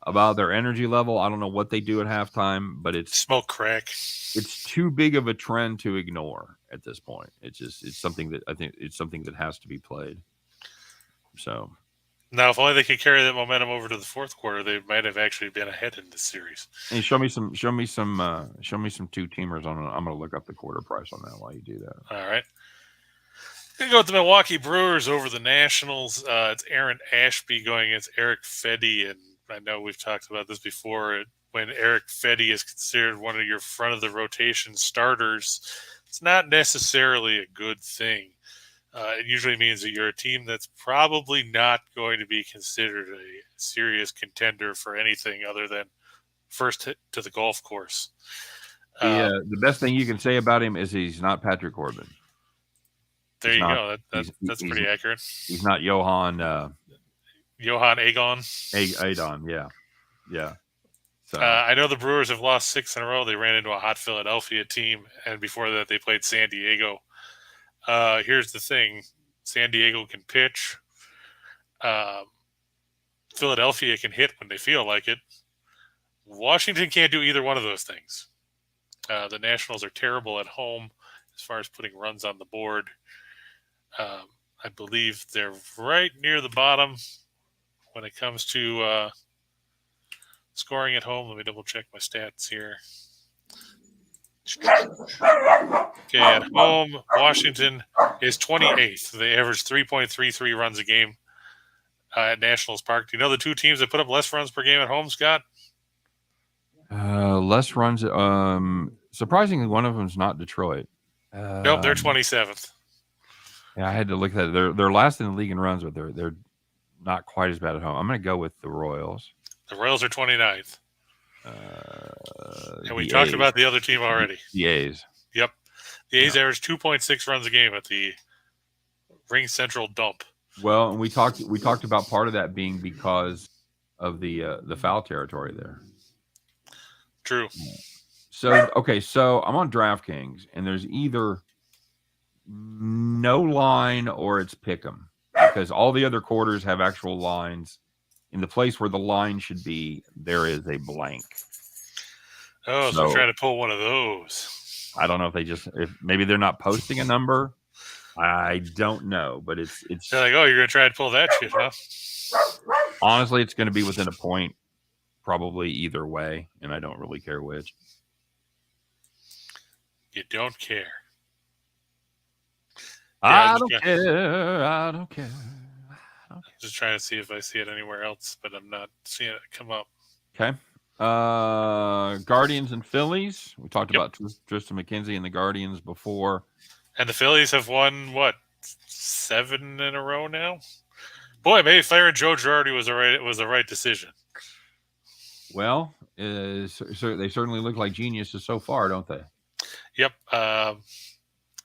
about their energy level. I don't know what they do at halftime, but it's smoke crack. It's too big of a trend to ignore at this point. It's something that I think that has to be played. So now, if only they could carry that momentum over to the fourth quarter, they might have actually been ahead in this series. And show me some two teamers on it. I'm going to look up the quarter price on that while you do that. All right. Going to go with the Milwaukee Brewers over the Nationals. It's Aaron Ashby going against Eric Fedde, and I know we've talked about this before. When Eric Fedde is considered one of your front of the rotation starters, it's not necessarily a good thing. It usually means that you're a team that's probably not going to be considered a serious contender for anything other than first hit to the golf course. The best thing you can say about him is he's not Patrick Corbin. There you go. That's pretty accurate. He's not Johan Agon. Adon, yeah. So I know the Brewers have lost 6 in a row. They ran into a hot Philadelphia team, and before that, they played San Diego. Here's the thing: San Diego can pitch. Philadelphia can hit when they feel like it. Washington can't do either one of those things. The Nationals are terrible at home as far as putting runs on the board. I believe they're right near the bottom when it comes to scoring at home. Let me double check my stats here. Okay, at home, Washington is 28th. They average 3.33 runs a game at Nationals Park. Do you know the two teams that put up less runs per game at home, Scott? less runs. Surprisingly, one of them is not Detroit. Nope, they're 27th. Yeah, I had to look at it. They're last in the league in runs, but they're not quite as bad at home. I'm going to go with the Royals. The Royals are 29th. And we talked about the other team already. The A's. Yep. The A's average 2.6 runs a game at the Ring Central dump. Well, and we talked about part of that being because of the foul territory there. True. So I'm on DraftKings, and there's either no line or it's pick 'em, because all the other quarters have actual lines. In the place where the line should be, there is a blank. Oh, so we're trying to pull one of those. I don't know if maybe they're not posting a number. I don't know, but it's they're like, oh, you're gonna try to pull that shit, huh? Honestly, it's going to be within a point, probably either way, and I don't really care which. You don't care. I don't care. I don't care. Just trying to see if I see it anywhere else, but I'm not seeing it come up. Okay. Guardians and Phillies. We talked about Tristan McKenzie and the Guardians before. And the Phillies have won, 7 in a row now? Boy, maybe firing Joe Girardi was the right decision. Well, they certainly look like geniuses so far, don't they? Yep.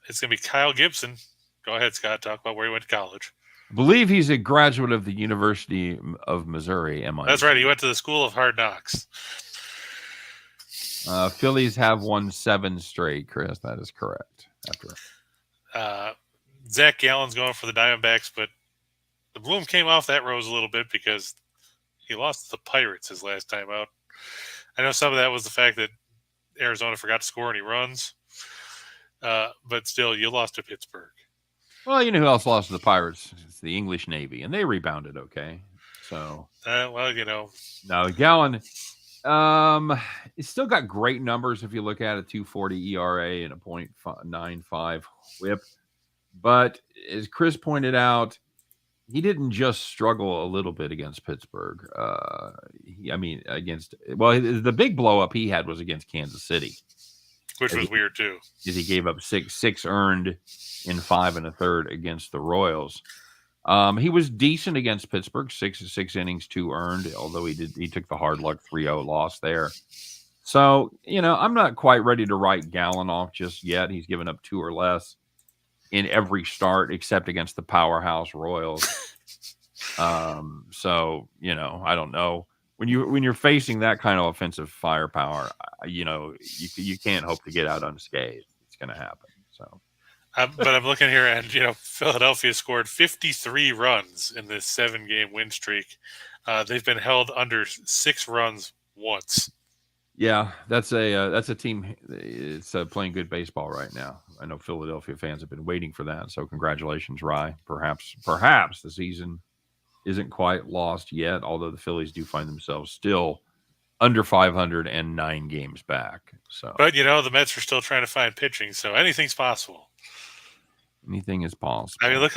It's going to be Kyle Gibson. Go ahead, Scott. Talk about where he went to college. I believe he's a graduate of the University of Missouri. That's right. He went to the School of Hard Knocks. Phillies have won 7 straight, Chris. That is correct. Zach Gallen's going for the Diamondbacks, but the bloom came off that rose a little bit because he lost to the Pirates his last time out. I know some of that was the fact that Arizona forgot to score any runs, but still, you lost to Pittsburgh. Well, you know who else lost to the Pirates? It's the English Navy, and they rebounded okay. So, No, Gallen, it's still got great numbers if you look at a 2.40 ERA and a .95 WHIP. But as Chris pointed out, he didn't just struggle a little bit against Pittsburgh. The big blow up he had was against Kansas City, which was weird too. He gave up six earned in 5 1/3 against the Royals. He was decent against Pittsburgh, 6 innings, 2 earned, although he took the hard luck 3-0 loss there. So, I'm not quite ready to write Gallen off just yet. He's given up 2 or less in every start except against the powerhouse Royals. So, I don't know. When you're facing that kind of offensive firepower, you can't hope to get out unscathed. It's going to happen. So. But I'm looking here, and Philadelphia scored 53 runs in this 7-game win streak. They've been held under 6 runs once. Yeah, that's a team. It's playing good baseball right now. I know Philadelphia fans have been waiting for that. So congratulations, Rye. Perhaps the season isn't quite lost yet, although the Phillies do find themselves still under 500 and 9 games back. So, but the Mets are still trying to find pitching, so anything's possible. Anything is possible. I mean, look,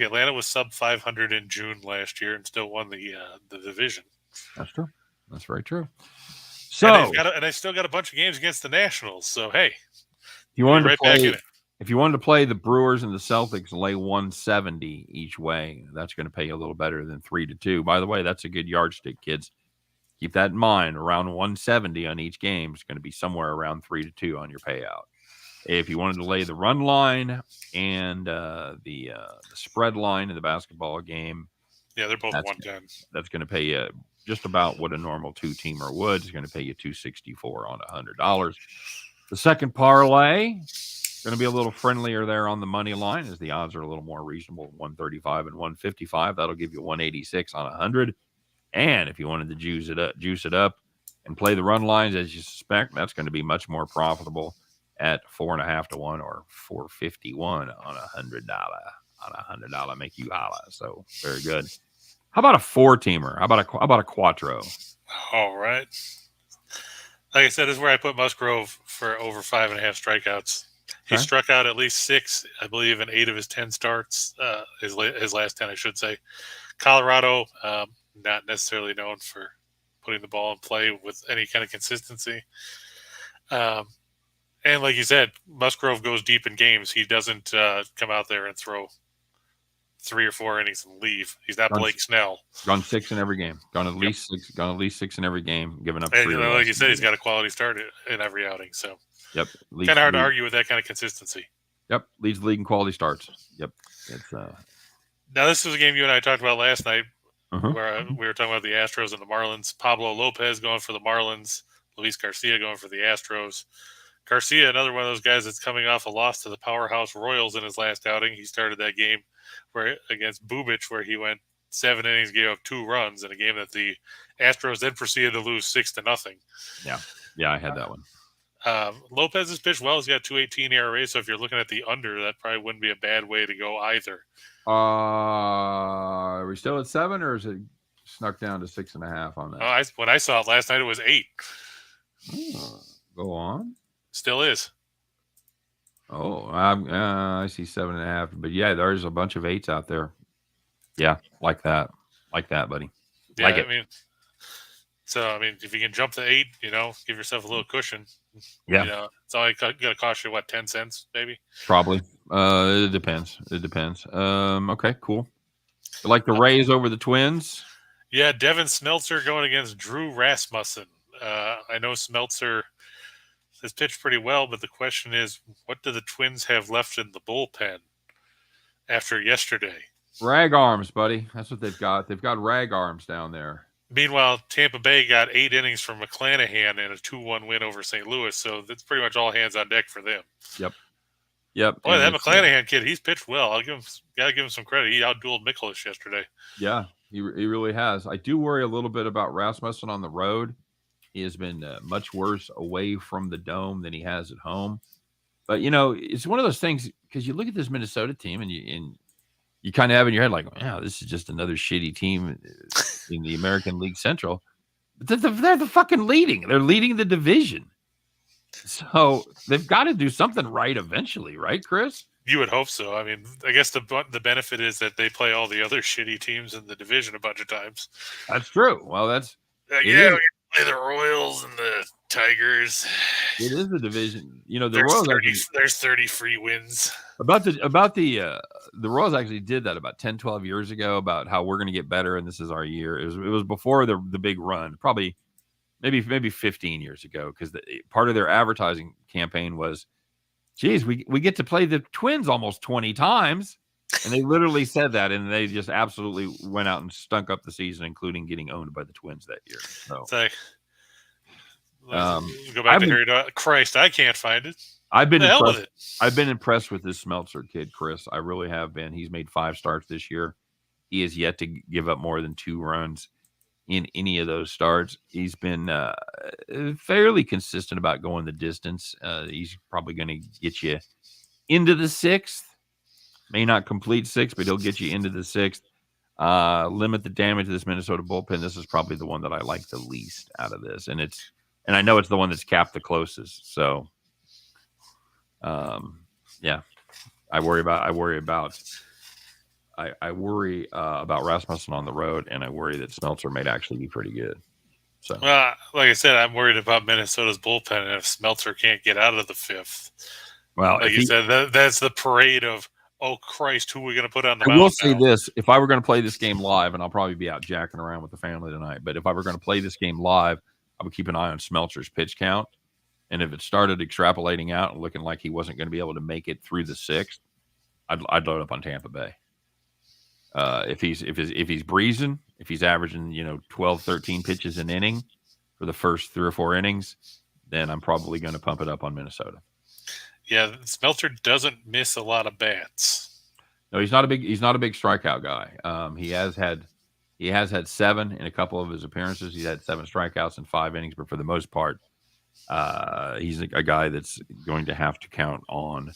Atlanta was sub 500 in June last year and still won the division. That's true. That's very true. So, and I still got a bunch of games against the Nationals. So, hey, if you wanted to play the Brewers and the Celtics lay 170 each way, that's going to pay you a little better than 3-2. By the way, that's a good yardstick, kids. Keep that in mind. Around 170 on each game is going to be somewhere around 3-2 on your payout. If you wanted to lay the run line and the spread line in the basketball game, they're both 110. That's going to pay you just about what a normal two-teamer would. It's going to pay you $264 on $100. The second parlay going to be a little friendlier there on the money line, as the odds are a little more reasonable, 135 and 155. That'll give you 186 on 100. And if you wanted to juice it up and play the run lines as you suspect, that's going to be much more profitable at 4.5 to 1 or 451 on $100 make you holla. So very good. How about a four-teamer? How about a quattro? All right. Like I said, this is where I put Musgrove for over 5.5 strikeouts. He struck out at least 6, I believe, in 8 of his 10 starts. His last 10, I should say. Colorado, not necessarily known for putting the ball in play with any kind of consistency. And like you said, Musgrove goes deep in games. He doesn't come out there and throw 3 or 4 innings and leave. He's not Blake Snell. Gone 6 in every game. Gone at least 6. Gone at least 6 in every game. Giving up 3. And, like you said, he's got a quality start in every outing. So, yep. Kind of hard to argue with that kind of consistency. Yep. Leads the league in quality starts. Yep. It's Now, this was a game you and I talked about last night, where we were talking about the Astros and the Marlins. Pablo Lopez going for the Marlins. Luis Garcia going for the Astros. Garcia, another one of those guys that's coming off a loss to the powerhouse Royals in his last outing. He started that game against Bubic, where he went 7 innings, gave up 2 runs in a game that the Astros then proceeded to lose 6-0. Yeah, I had that one. Lopez has pitched well. He's got 2.18 ERA, so if you're looking at the under, that probably wouldn't be a bad way to go either. Are we still at 7, or is it snuck down to 6.5 on that? When I saw it last night, it was 8. Go on. Still is. Oh, I see 7.5, but yeah, there's a bunch of 8s out there. Yeah, like that, buddy. Yeah, like it. I mean, if you can jump to 8, give yourself a little cushion. Yeah, it's only going to cost you 10 cents, maybe. Probably. It depends. Okay, cool. You like the Rays over the Twins? Yeah, Devin Smeltzer going against Drew Rasmussen. I know Smeltzer has pitched pretty well, but the question is, what do the Twins have left in the bullpen after yesterday? Rag arms, buddy. That's what they've got. They've got rag arms down there. Meanwhile, Tampa Bay got 8 innings from McClanahan and a 2-1 win over St. Louis, so that's pretty much all hands on deck for them. Yep. Boy, that McClanahan kid, he's pitched well. Gotta give him some credit. He outdueled Mikolas yesterday. Yeah, he really has. I do worry a little bit about Rasmussen on the road. He has been much worse away from the dome than he has at home. But, it's one of those things, because you look at this Minnesota team and you kind of have in your head like, wow, this is just another shitty team in the American League Central. But they're the fucking leading. They're leading the division. So they've got to do something right eventually, right, Chris? You would hope so. I mean, I guess the benefit is that they play all the other shitty teams in the division a bunch of times. That's true. Well, that's... we can play the Royals and the Tigers. It is the division. The there's Royals... there's 30 free wins. About the Royals actually did that about 10, 12 years ago, about how we're going to get better and this is our year. It was before the big run, probably maybe 15 years ago, because part of their advertising campaign was, geez, we get to play the Twins almost 20 times. And they literally said that, and they just absolutely went out and stunk up the season, including getting owned by the Twins that year. So, go back to Harry. Christ, I can't find it. I've been impressed with this Smeltzer kid, Chris. I really have been. He's made 5 starts this year. He has yet to give up more than 2 runs in any of those starts. He's been fairly consistent about going the distance. He's probably going to get you into the 6th. May not complete 6th, but he'll get you into the 6th. Limit the damage to this Minnesota bullpen. This is probably the one that I like the least out of this, and I know it's the one that's capped the closest. So, yeah, I worry about Rasmussen on the road, and I worry that Smeltzer may actually be pretty good. So, like I said, I'm worried about Minnesota's bullpen, and if Smeltzer can't get out of the 5th, well, like you said, that's the parade of, oh Christ, who are we going to put on the mound? I will say this: if I were going to play this game live, and I'll probably be out jacking around with the family tonight, but if I were going to play this game live, I would keep an eye on Smeltzer's pitch count. And if it started extrapolating out and looking like he wasn't going to be able to make it through the 6th, I'd load up on Tampa Bay. If he's breezing, if he's averaging 12, 13 pitches an inning for the first 3 or 4 innings, then I'm probably going to pump it up on Minnesota. Yeah, Smelter doesn't miss a lot of bats. No, he's not a big strikeout guy. He has had 7 in a couple of his appearances. He's had 7 strikeouts in 5 innings, but for the most part, he's a guy that's going to have to count on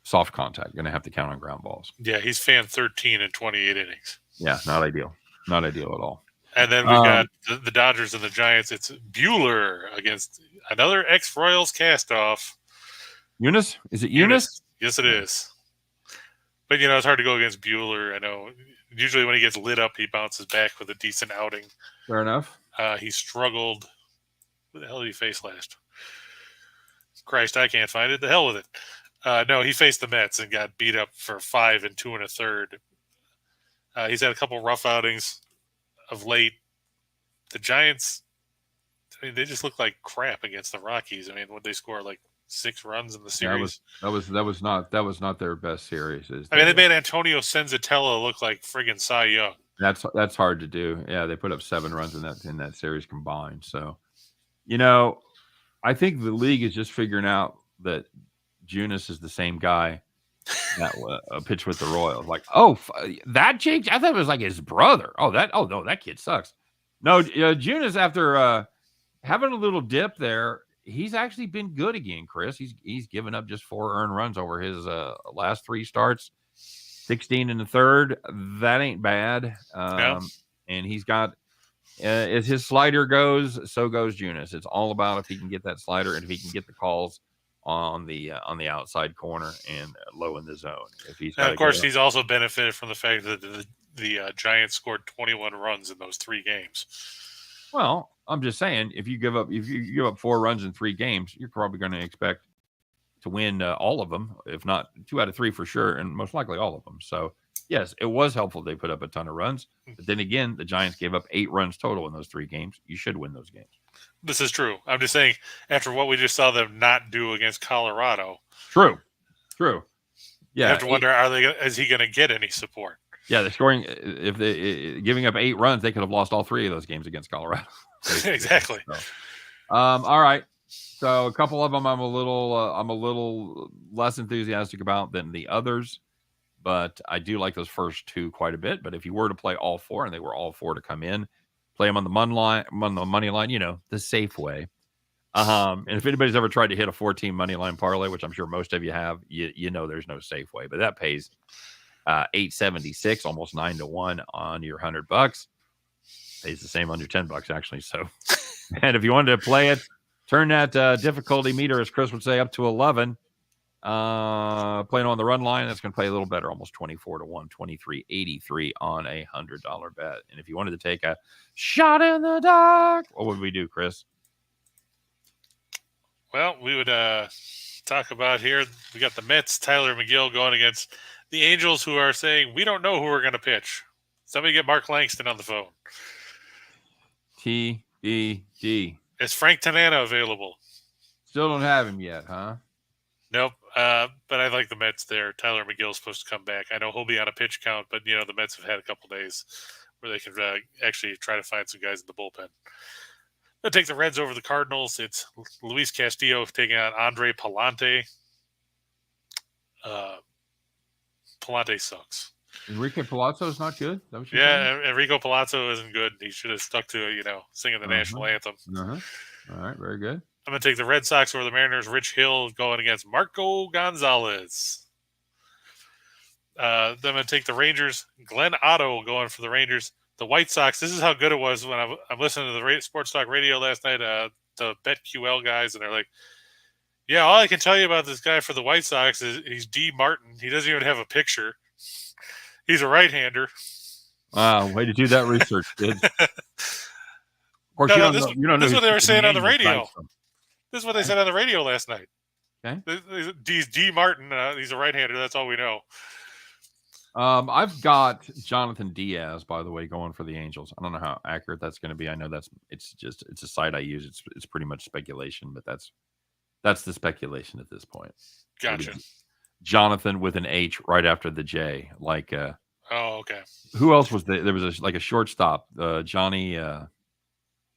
soft contact. Going to have to count on ground balls. Yeah, he's fan 13 in 28 innings. Yeah, not ideal. Not ideal at all. And then we've got the Dodgers and the Giants. It's Buehler against another ex-Royals castoff. Eunice? Is it Eunice? Yes, it is. But, it's hard to go against Buehler. I know usually when he gets lit up, he bounces back with a decent outing. Fair enough. He struggled. What the hell did he face last? Christ, I can't find it. The hell with it. No, he faced the Mets and got beat up for 5 2 1/3. He's had a couple rough outings of late. The Giants, they just look like crap against the Rockies. Would they score like 6 runs in the series? That was not their best series. They made Antonio Senzatella look like friggin' Cy Young. That's hard to do. Yeah, they put up 7 runs in that series combined. So, I think the league is just figuring out that Junis is the same guy that pitched with the Royals. Like, that Jake, I thought it was like his brother. No, that kid sucks. No, Junis, after having a little dip there, he's actually been good again, Chris. He's given up just 4 earned runs over his last 3 starts, 16 in the third. That ain't bad. And he's got, as his slider goes, so goes Junis. It's all about if he can get that slider and if he can get the calls on the outside corner and low in the zone. If he's of course, he's also benefited from the fact that the Giants scored 21 runs in those 3 games. Well, I'm just saying, if you give up 4 runs in 3 games, you're probably going to expect to win all of them, if not 2 out of 3 for sure, and most likely all of them. So, yes, it was helpful they put up a ton of runs. But then again, the Giants gave up 8 runs total in those 3 games. You should win those games. This is true. I'm just saying, after what we just saw them not do against Colorado. True. Yeah. You have to wonder, is he going to get any support? Yeah, the scoring, if they giving up 8 runs, they could have lost all 3 of those games against Colorado. Exactly. So, all right. So a couple of them I'm a little less enthusiastic about than the others, but I do like those first 2 quite a bit. But if you were to play all 4, and they were all 4 to come in, play them on the money line, the safe way. And if anybody's ever tried to hit a 4-team money line parlay, which I'm sure most of you have, there's no safe way, but that pays $8.76, almost 9 to 1 on your $100. Pays the same on your $10 actually. So, and if you wanted to play it, turn that difficulty meter, as Chris would say, up to 11. Playing on the run line, that's going to play a little better, almost 24 to 1, 23.83 on a $100 bet. And if you wanted to take a shot in the dark, what would we do, Chris? Well, we would talk about here. We got the Mets, Tyler McGill going against the Angels, who are saying, we don't know who we're going to pitch. Somebody get Mark Langston on the phone. TBD. Is Frank Tanana available? Still don't have him yet, huh? Nope. But I like the Mets there. Tyler McGill's supposed to come back. I know he'll be on a pitch count, but, the Mets have had a couple days where they can actually try to find some guys in the bullpen. They'll take the Reds over the Cardinals. It's Luis Castillo taking on Andre Palante. Palante sucks. Enrique Palazzo is not good? Enrico Palazzo isn't good. He should have stuck to, singing the national anthem. All right, very good. I'm going to take the Red Sox over the Mariners. Rich Hill going against Marco Gonzalez. Then I'm going to take the Rangers. Glenn Otto going for the Rangers. The White Sox, this is how good it was when I'm listening to the Sports Talk Radio last night, the BetQL guys, and they're like, yeah, all I can tell you about this guy for the White Sox is he's D. Martin. He doesn't even have a picture. He's a right-hander. Wow, way to do that research, kid. Of course, this is what they were saying on the radio. This is what they said on the radio last night. Okay. He's D. Martin. He's a right-hander. That's all we know. I've got Jonathan Diaz, by the way, going for the Angels. I don't know how accurate that's going to be. I know it's a site I use. It's pretty much speculation, but that's the speculation at this point. Gotcha. Jonathan with an H right after the J. Like, Oh, okay. who else was there? There was a shortstop. Johnny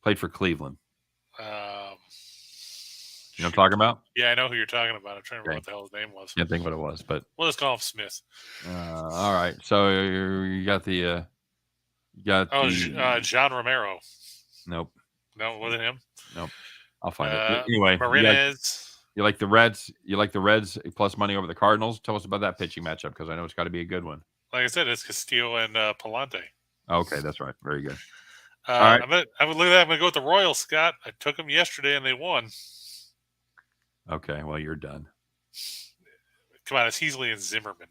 played for Cleveland. Um, You know what I'm talking about? Yeah, I know who you're talking about. I'm trying to remember Okay. what the hell his name was. Can't think what it was, but We'll just call him Smith. all right. So you got the John Romero. Nope. No, it wasn't him. Nope. I'll find it. Anyway, Marinez. You like the Reds? You like the Reds plus money over the Cardinals? Tell us about that pitching matchup because I know it's got to be a good one. Like I said, it's Castillo and Palante. Okay, that's right. Very good. All right. I'm gonna go with the Royals, Scott. I took them yesterday and they won. Okay, well you're done. Come on, it's Heasley and Zimmerman.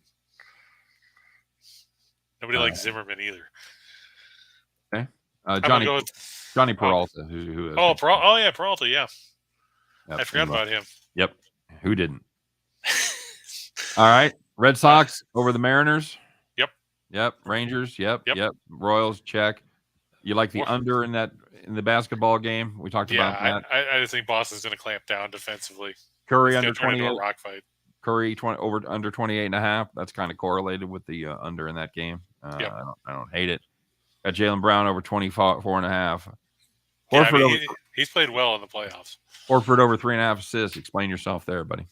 Nobody likes Zimmerman either. Okay. Johnny Peralta. Who Peralta. Yeah. Yep, I forgot about him. Yep. Who didn't? All right. Red Sox over the Mariners. Yep. Rangers. Yep. Royals. Check. You like the under in the basketball game? We talked about that. I just think Boston's going to clamp down defensively. Curry under 28. A rock fight. Curry under 28.5. That's kind of correlated with the under in that game. I don't hate it. Got Jaylen Brown over 24.5. Horford he's played well in the playoffs. Horford over 3.5 assists. Explain yourself there, buddy.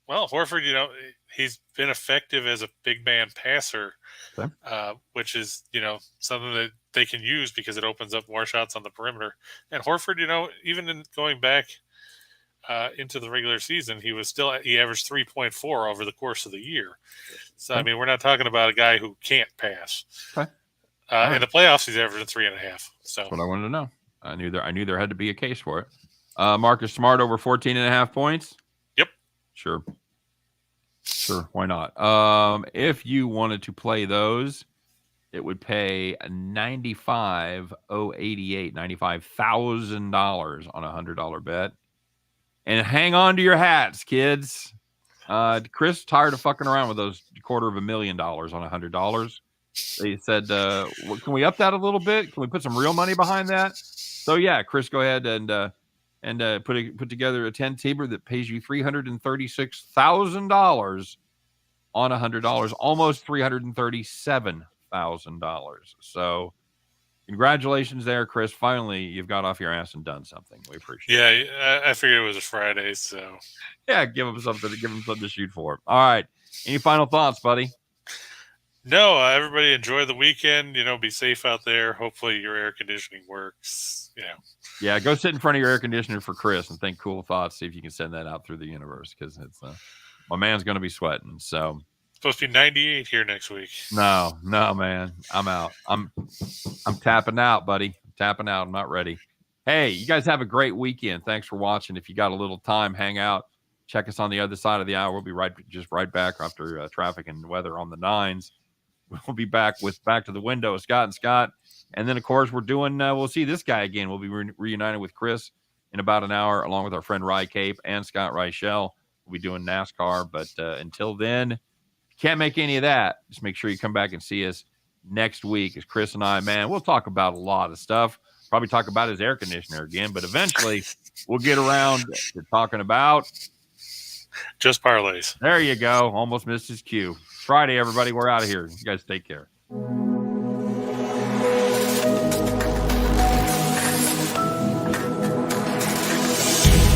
Well, Horford, he's been effective as a big man passer, okay. Which is, something that they can use because it opens up more shots on the perimeter. And Horford, even in going back into the regular season, he averaged 3.4 over the course of the year. So, okay. I mean, we're not talking about a guy who can't pass. Okay. In the playoffs, he's averaging 3.5. So that's what I wanted to know. I knew there had to be a case for it. Marcus Smart over 14.5 points. Yep. Sure. Why not? If you wanted to play those, it would pay $95,088 on a $100 bet. And hang on to your hats, kids. Chris tired of fucking around with those $250,000 on $100. They said, can we up that a little bit? Can we put some real money behind that? So yeah, Chris, go ahead and put together a 10-teamer that pays you $336,000 on $100, almost $337,000. So congratulations there, Chris. Finally, you've got off your ass and done something. We appreciate it. Yeah, I figured it was a Friday, so yeah, give him something to shoot for. All right. Any final thoughts, buddy? No, everybody enjoy the weekend. Be safe out there. Hopefully your air conditioning works. Yeah, go sit in front of your air conditioner for Chris and think cool thoughts. See if you can send that out through the universe because it's my man's going to be sweating. So it's supposed to be 98 here next week. No, man, I'm out. I'm tapping out, buddy. I'm tapping out. I'm not ready. Hey, you guys have a great weekend. Thanks for watching. If you got a little time, hang out. Check us on the other side of the hour. We'll be right back after traffic and weather on the 9s. We'll be back with Back to the Window, Scott. And then, of course, we're doing, we'll see this guy again. We'll be reunited with Chris in about an hour, along with our friend Rye Cape and Scott Reichel. We'll be doing NASCAR. But until then, if you can't make any of that, just make sure you come back and see us next week. As Chris and I, man, we'll talk about a lot of stuff. Probably talk about his air conditioner again. But eventually, we'll get around to talking about Just Parlays. There you go. Almost missed his cue. Friday, everybody. We're out of here. You guys take care.